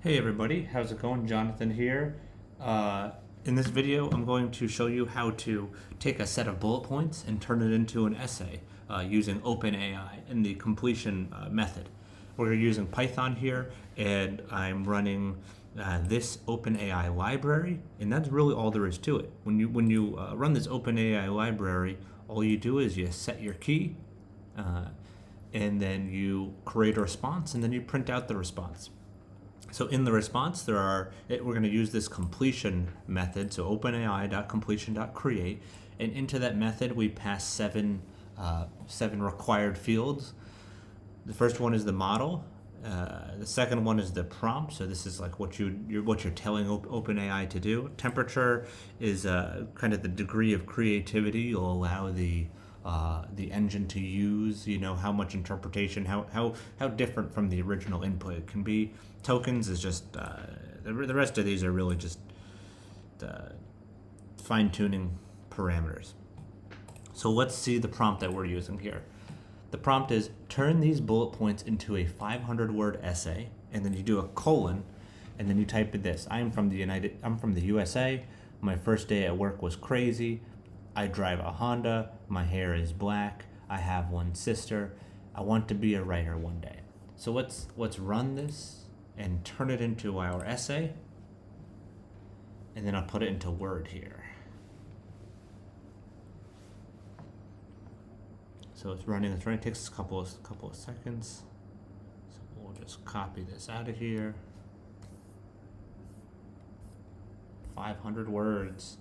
Hey everybody, how's it going? Jonathan here. In this video, I'm going to show you how to take a set of bullet points and turn it into an essay using OpenAI and the completion method. We're using Python here, and I'm running this OpenAI library, and that's really all there is to it. When you run this OpenAI library, all you do is you set your key, and then you create a response, and then you print out the response. So in the response, we're going to use this completion method. So openai.completion.create, and into that method we pass seven required fields. The first one is the model. The second one is the prompt. So this is like what you're telling OpenAI to do. Temperature is kind of the degree of creativity you'll allow the engine to use. You know, how much interpretation, how different from the original input it can be. Tokens is just the rest of these are really just fine tuning parameters. So let's see the prompt that we're using here. The prompt is turn these bullet points into a 500-word essay, and then you do a colon, and then you type in this. I'm from the USA. My first day at work was crazy. I drive a Honda. My hair is black. I have one sister. I want to be a writer one day. So let's run this and turn it into our essay, and then I'll put it into Word here. So it's running. It takes a couple of seconds. So we'll just copy this out of here. 500 words.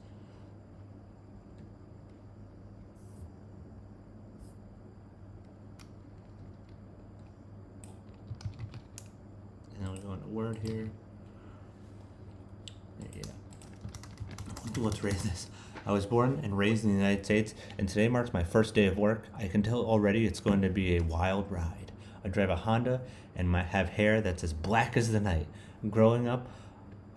And then we go into Word here. Yeah. Let's raise this. I was born and raised in the United States, and today marks my first day of work. I can tell already it's going to be a wild ride. I drive a Honda and have hair that's as black as the night. Growing up,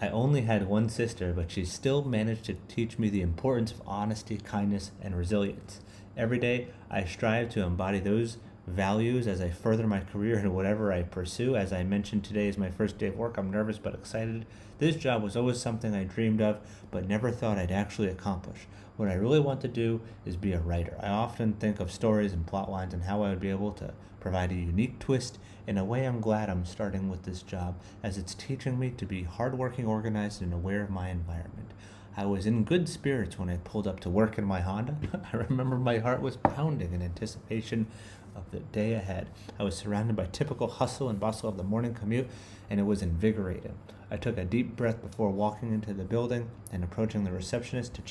I only had one sister, but she still managed to teach me the importance of honesty, kindness, and resilience. Every day, I strive to embody those values as I further my career in whatever I pursue. As I mentioned, today is my first day of work. I'm nervous but excited. This job was always something I dreamed of, but never thought I'd actually accomplish. What I really want to do is be a writer. I often think of stories and plot lines and how I would be able to provide a unique twist. In a way, I'm glad I'm starting with this job, as it's teaching me to be hardworking, organized, and aware of my environment. I was in good spirits when I pulled up to work in my Honda. I remember my heart was pounding in anticipation of the day ahead. I was surrounded by typical hustle and bustle of the morning commute, and it was invigorating. I took a deep breath before walking into the building and approaching the receptionist to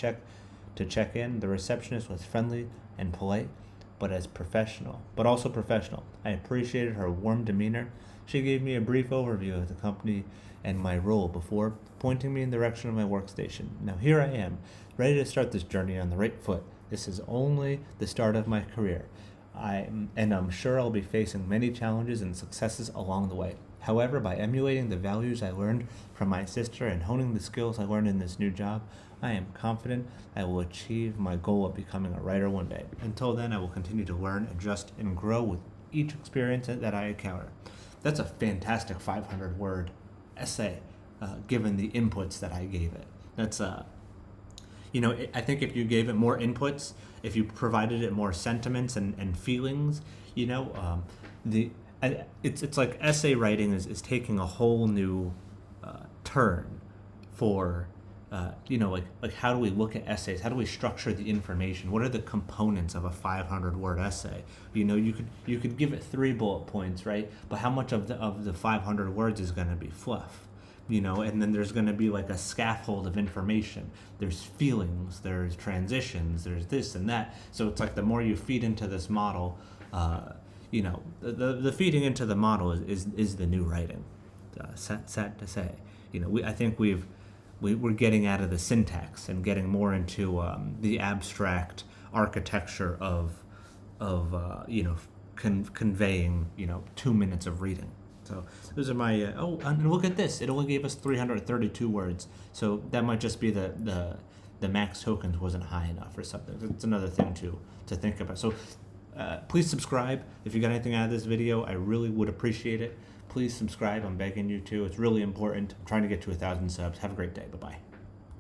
check in. The receptionist was friendly and polite, but also professional. I appreciated her warm demeanor. She gave me a brief overview of the company and my role before pointing me in the direction of my workstation. Now here I am, ready to start this journey on the right foot. This is only the start of my career. I'm sure I'll be facing many challenges and successes along the way. However, by emulating the values I learned from my sister and honing the skills I learned in this new job, I am confident I will achieve my goal of becoming a writer one day. Until then, I will continue to learn, adjust, and grow with each experience that I encounter. That's a fantastic 500-word essay, given the inputs that I gave it. That's I think if you gave it more inputs, if you provided it more sentiments and feelings, it's like essay writing is taking a whole new turn for like how do we look at essays? How do we structure the information? What are the components of a 500-word essay? You could give it 3 bullet points, right? But how much of the 500 words is going to be fluff? And then there's going to be like a scaffold of information. There's feelings, there's transitions, there's this and that. So it's like the more you feed into this model, the feeding into the model is the new writing. Sad to say, I think we're getting out of the syntax and getting more into the abstract architecture of conveying 2 minutes of reading. So those are my, and look at this. It only gave us 332 words. So that might just be the max tokens wasn't high enough or something. It's another thing to think about. So please subscribe if you got anything out of this video. I really would appreciate it. Please subscribe. I'm begging you to. It's really important. I'm trying to get to 1,000 subs. Have a great day. Bye bye.